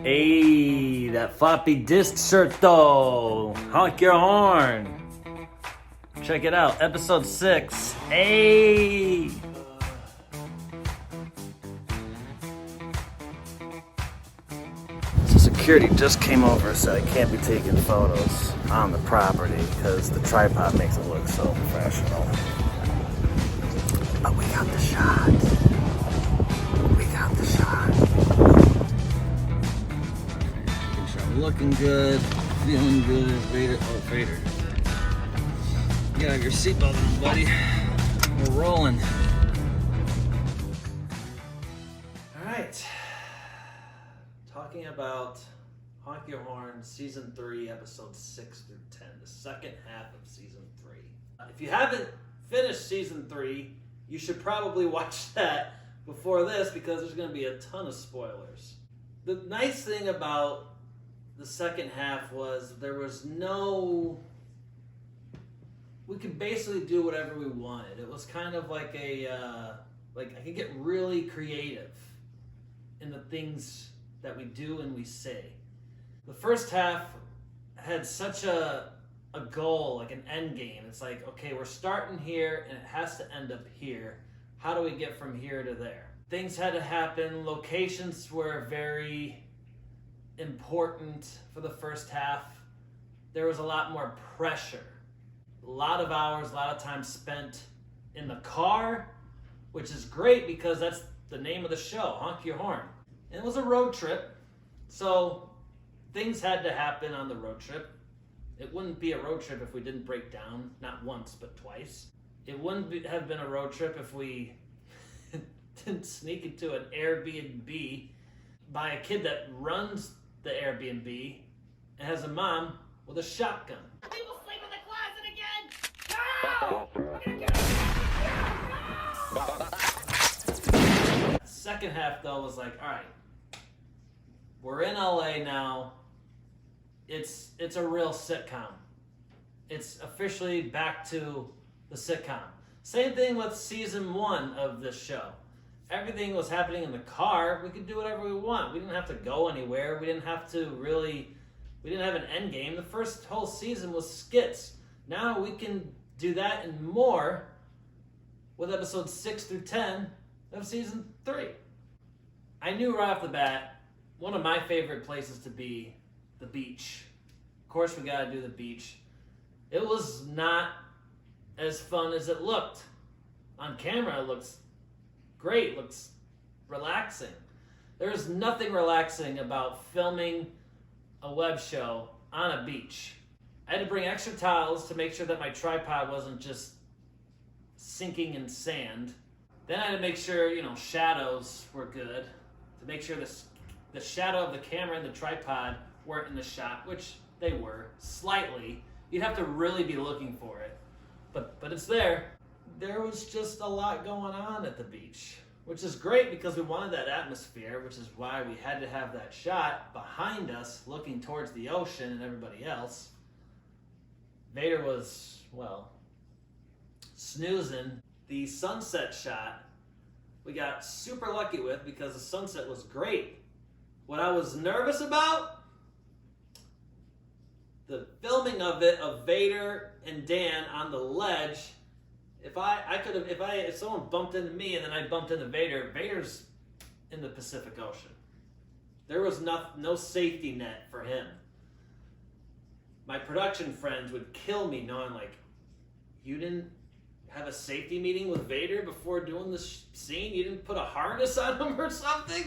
Hey, that floppy disk shirt though. Honk your horn. Check it out, episode 6. Hey! So security just came over and said I can't be taking photos on the property because the tripod makes it look so professional. But we got the shot. We got the shot. Looking good, feeling good. Vader, oh Vader. You gotta have your seatbelt on, buddy. We're rolling. Alright. Talking about Honk Your Horn, Season 3, Episodes 6 through 10. The second half of Season 3. If you haven't finished Season 3, you should probably watch that before this because there's going to be a ton of spoilers. The nice thing about the second half was there was no... We could basically do whatever we wanted. It was kind of like a... like I could get really creative in the things that we do and we say. The first half had such a goal, like an end game. It's like, okay, we're starting here and it has to end up here. How do we get from here to there? Things had to happen. Locations were very important for the first half. There was a lot more pressure. A lot of hours, a lot of time spent in the car, which is great because that's the name of the show, Honk Your Horn. And it was a road trip, so things had to happen on the road trip. It wouldn't be a road trip if we didn't break down, not once, but twice. It wouldn't have been a road trip if we didn't sneak into an Airbnb by a kid that runs the Airbnb and has a mom with a shotgun. We will sleep in the closet again! No! I'm gonna get... The second half, though, was like, all right, we're in LA now. It's a real sitcom. It's officially back to the sitcom. Same thing with season 1 of this show. Everything was happening in the car. We could do whatever we want. We didn't have to go anywhere. We didn't have an end game. The first whole season was skits. Now we can do that and more with episodes 6 through 10 of season 3. I knew right off the bat, one of my favorite places to be, the beach. Of course we gotta do the beach. It was not as fun as it looked. On camera it looks great, looks relaxing. There's nothing relaxing about filming a web show on a beach. I had to bring extra towels to make sure that my tripod wasn't just sinking in sand. Then I had to make sure, shadows were good. To make sure the shadow of the camera and the tripod weren't in the shot, which they were, slightly. You'd have to really be looking for it. But it's there. There was just a lot going on at the beach, which is great because we wanted that atmosphere, which is why we had to have that shot behind us looking towards the ocean and everybody else. Vader was, snoozing. The sunset shot we got super lucky with because the sunset was great. What I was nervous about, the filming of it, of Vader and Dan on the ledge. If someone bumped into me and then I bumped into Vader, Vader's in the Pacific Ocean. There was no safety net for him. My production friends would kill me knowing, you didn't have a safety meeting with Vader before doing this scene? You didn't put a harness on him or something?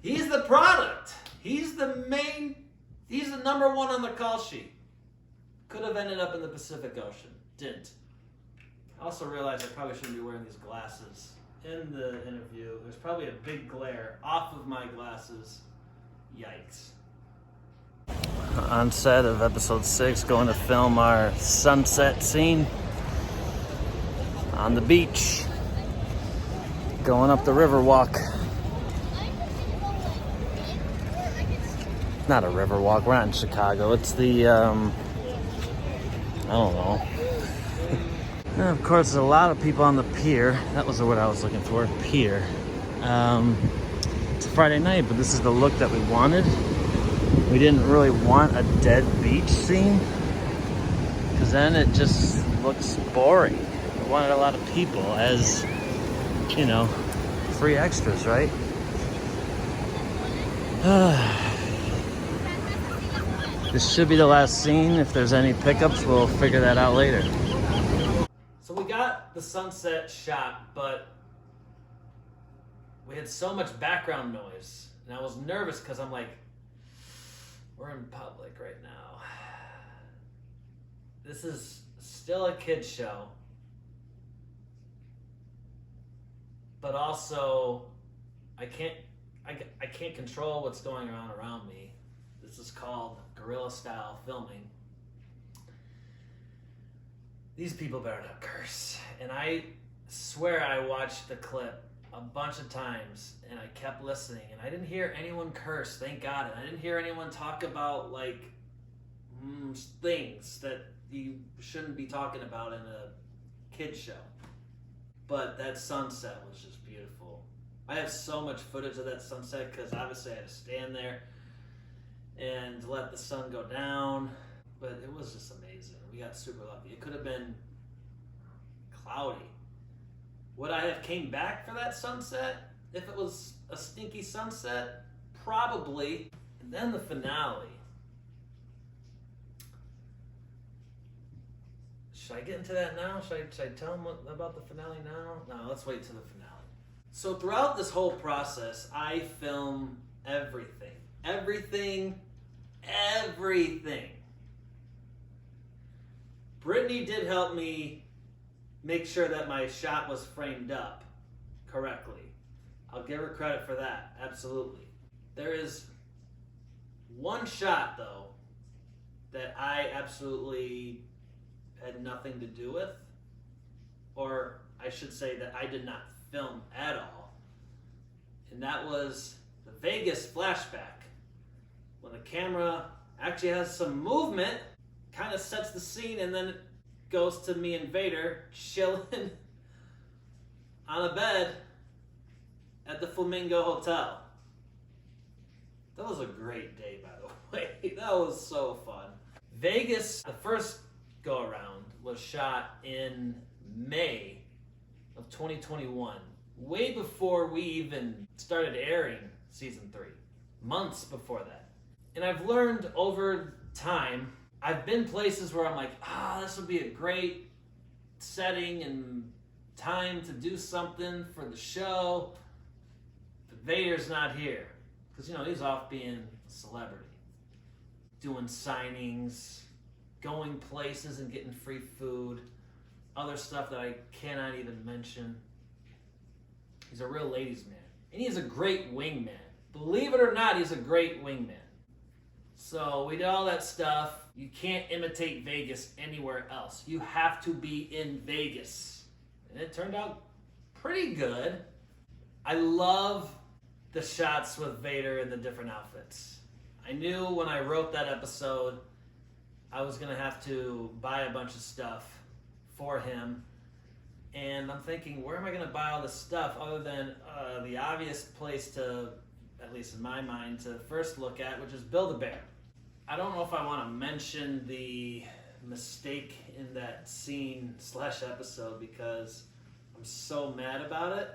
He's the product. He's the number one on the call sheet. Could have ended up in the Pacific Ocean. Didn't. I also realized I probably shouldn't be wearing these glasses in the interview. There's probably a big glare off of my glasses. Yikes. On set of episode 6, going to film our sunset scene on the beach. Going up the river walk. Not a river walk, we're not in Chicago. It's the, I don't know. And of course, there's a lot of people on the pier. That was the word I was looking for, pier. To Friday night, but this is the look that we wanted. We didn't really want a dead beach scene, because then it just looks boring. We wanted a lot of people as, you know, free extras, right? This should be the last scene. If there's any pickups, we'll figure that out later. So we got the sunset shot, but we had so much background noise, and I was nervous because I'm like, we're in public right now. This is still a kid's show, but also I can't control what's going on around me. This is called guerrilla style filming. These people better not curse. And I swear I watched the clip a bunch of times and I kept listening and I didn't hear anyone curse, thank God. And I didn't hear anyone talk about like things that you shouldn't be talking about in a kid's show. But that sunset was just beautiful. I have so much footage of that sunset because obviously I had to stand there and let the sun go down, but it was just amazing. We got super lucky. It could have been cloudy. Would I have came back for that sunset if it was a stinky sunset? Probably. And then the finale. Should I get into that now? Should I tell them about the finale now? No, let's wait till the finale. So throughout this whole process, I film everything. Everything. Brittany did help me make sure that my shot was framed up correctly. I'll give her credit for that, absolutely. There is one shot, though, that I absolutely had nothing to do with, or I should say that I did not film at all, and that was the Vegas flashback. When the camera actually has some movement, kind of sets the scene, and then it goes to me and Vader chilling on a bed at the Flamingo Hotel. That was a great day, by the way. That was so fun. Vegas, the first go around, was shot in May of 2021, way before we even started airing season 3, months before that. And I've learned over time, I've been places where I'm like, this would be a great setting and time to do something for the show. But Vader's not here. Because, he's off being a celebrity. Doing signings, going places and getting free food. Other stuff that I cannot even mention. He's a real ladies' man. And he's a great wingman. Believe it or not, he's a great wingman. So we did all that stuff. You can't imitate Vegas anywhere else. You have to be in Vegas. And it turned out pretty good. I love the shots with Vader in the different outfits. I knew when I wrote that episode, I was going to have to buy a bunch of stuff for him. And I'm thinking, where am I going to buy all this stuff other than the obvious place to, at least in my mind, to first look at, which is Build-A-Bear. I don't know if I want to mention the mistake in that scene / episode because I'm so mad about it.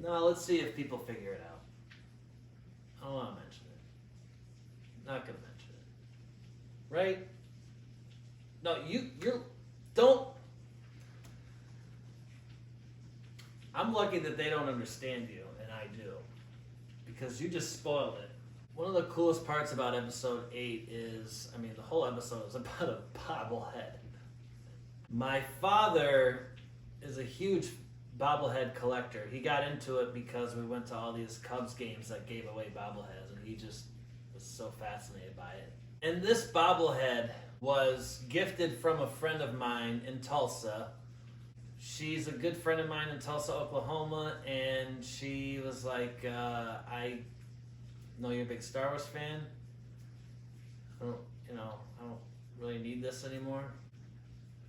No, let's see if people figure it out. I don't want to mention it. Not going to mention it. Right? No, you don't. I'm lucky that they don't understand you, and I do. Because you just spoiled it. One of the coolest parts about episode 8 is, the whole episode is about a bobblehead. My father is a huge bobblehead collector. He got into it because we went to all these Cubs games that gave away bobbleheads, and he just was so fascinated by it. And this bobblehead was gifted from a friend of mine in Tulsa. She's a good friend of mine in Tulsa, Oklahoma, and she was like, I know you're a big Star Wars fan. I don't really need this anymore.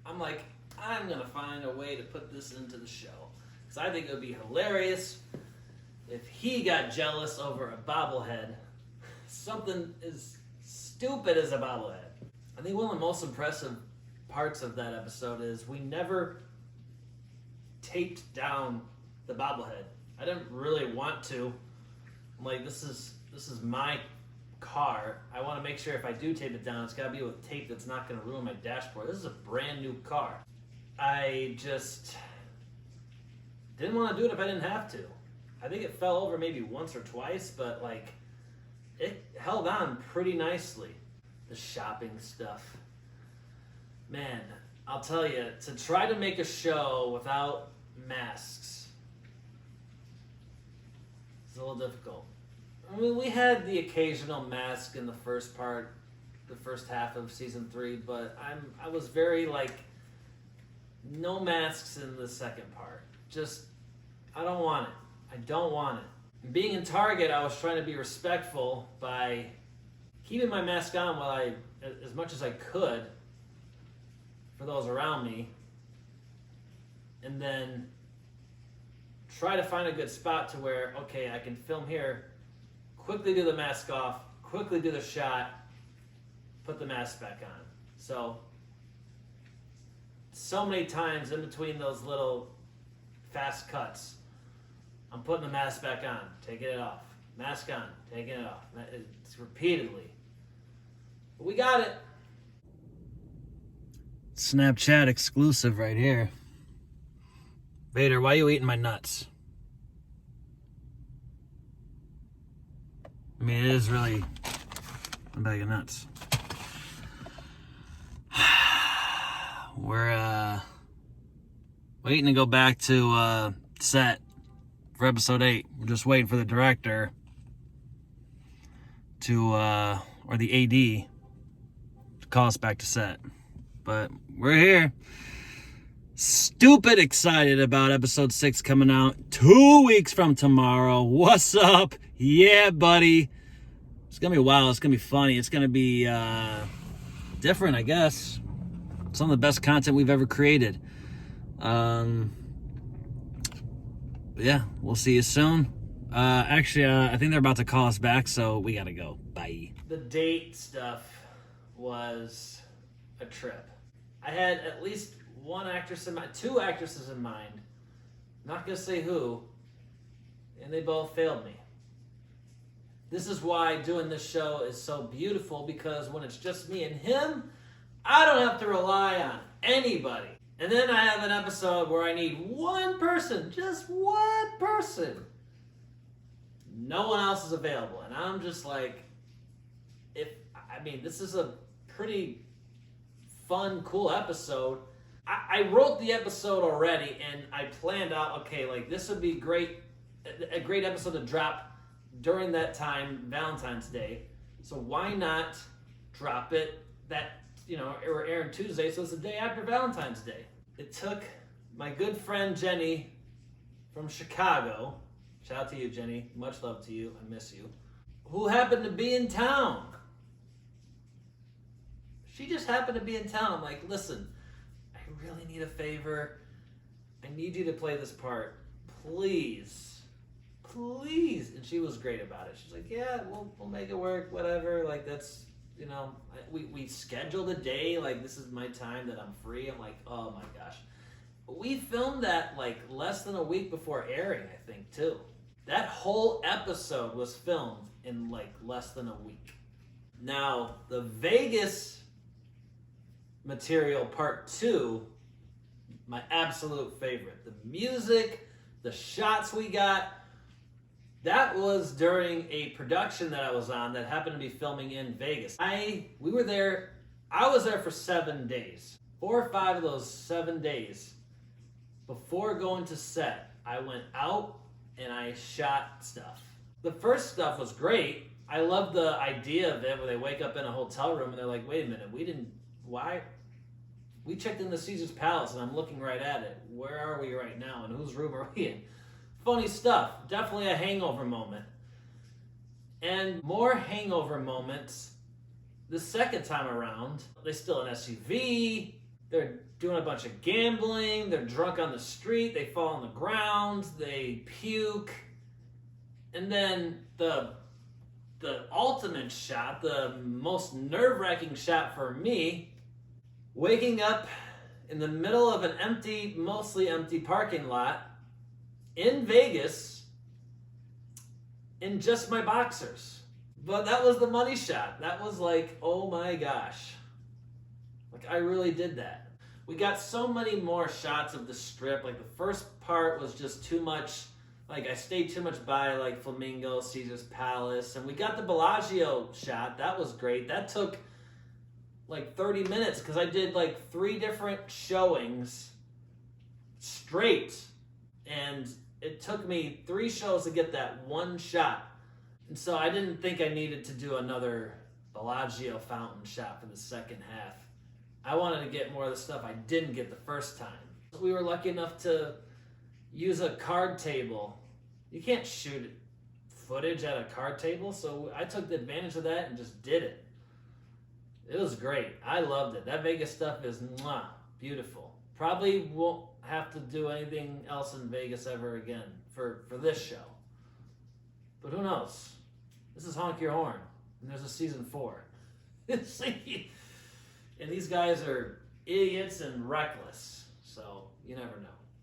I'm like, I'm gonna find a way to put this into the show. Because I think it would be hilarious if he got jealous over a bobblehead. Something as stupid as a bobblehead. I think one of the most impressive parts of that episode is we never taped down the bobblehead. I didn't really want to. I'm like, this is my car. I want to make sure if I do tape it down, it's got to be with tape that's not going to ruin my dashboard. This is a brand new car. I just didn't want to do it if I didn't have to. I think it fell over maybe once or twice, but like it held on pretty nicely. The shopping stuff. Man, I'll tell you, to try to make a show without masks is a little difficult. I mean, we had the occasional mask in the first half of season 3, but I was very like, no masks in the second part. Just, I don't want it. I don't want it. And being in Target, I was trying to be respectful by keeping my mask on as much as I could for those around me, and then try to find a good spot to where, okay, I can film here, quickly do the mask off, quickly do the shot, put the mask back on. So many times in between those little fast cuts, I'm putting the mask back on, taking it off, mask on, taking it off. It's repeatedly. But we got it. Snapchat exclusive right here. Vader, why are you eating my nuts? I mean, it is really a bag of nuts. We're waiting to go back to set for episode 8. We're just waiting for the director to, or the AD to call us back to set. But we're here. Stupid excited about episode 6 coming out 2 weeks from tomorrow. What's up? Yeah, buddy. It's gonna be wild. It's gonna be funny. It's gonna be different, I guess. Some of the best content we've ever created. Yeah, we'll see you soon. Actually, I think they're about to call us back, so we gotta go. Bye. The date stuff was a trip. I had at least two actresses in mind. Not gonna say who, and they both failed me. This is why doing this show is so beautiful, because when it's just me and him, I don't have to rely on anybody. And then I have an episode where I need one person, just one person. No one else is available. And I'm just like, this is a pretty fun, cool episode. I wrote the episode already, and I planned out, okay, like this would be a great episode to drop during that time, Valentine's Day. So why not drop it or airing Tuesday, so it's the day after Valentine's Day. It took my good friend Jenny from Chicago, shout out to you, Jenny, much love to you, I miss you, who happened to be in town. She just happened to be in town. I'm like, listen, I really need a favor. I need you to play this part. Please. Please. And she was great about it. She's like, yeah, we'll make it work, whatever. Like, that's, we scheduled a day. Like, this is my time that I'm free. I'm like, oh my gosh. We filmed that like less than a week before airing, I think, too. That whole episode was filmed in like less than a week. Now, the Vegas material part 2, my absolute favorite. The music, the shots we got, that was during a production that I was on that happened to be filming in Vegas. I was there for 7 days. 4 or 5 of those 7 days, before going to set, I went out and I shot stuff. The first stuff was great. I love the idea of it where they wake up in a hotel room and they're like, wait a minute, why? We checked in the Caesar's Palace and I'm looking right at it. Where are we right now and whose room are we in? Funny stuff. Definitely a hangover moment. And more hangover moments the second time around. They steal an SUV. They're doing a bunch of gambling. They're drunk on the street. They fall on the ground. They puke. And then the ultimate shot, the most nerve-wracking shot for me, waking up in the middle of an empty, mostly empty parking lot in Vegas in just my boxers. But that was the money shot. That was like, oh my gosh. Like, I really did that. We got so many more shots of the strip. Like, the first part was just too much. Like, I stayed too much by, like, Flamingo, Caesar's Palace. And we got the Bellagio shot. That was great. That took, like, 30 minutes because I did, like, 3 different showings straight. And it took me 3 shows to get that one shot. And so I didn't think I needed to do another Bellagio fountain shot for the second half. I wanted to get more of the stuff I didn't get the first time. We were lucky enough to use a card table. You can't shoot footage at a card table, so I took the advantage of that and just did it. It was great. I loved it. That Vegas stuff is mwah, beautiful. Probably won't have to do anything else in Vegas ever again for this show. But who knows? This is Honk Your Horn, and there's a season 4. And these guys are idiots and reckless, so you never know.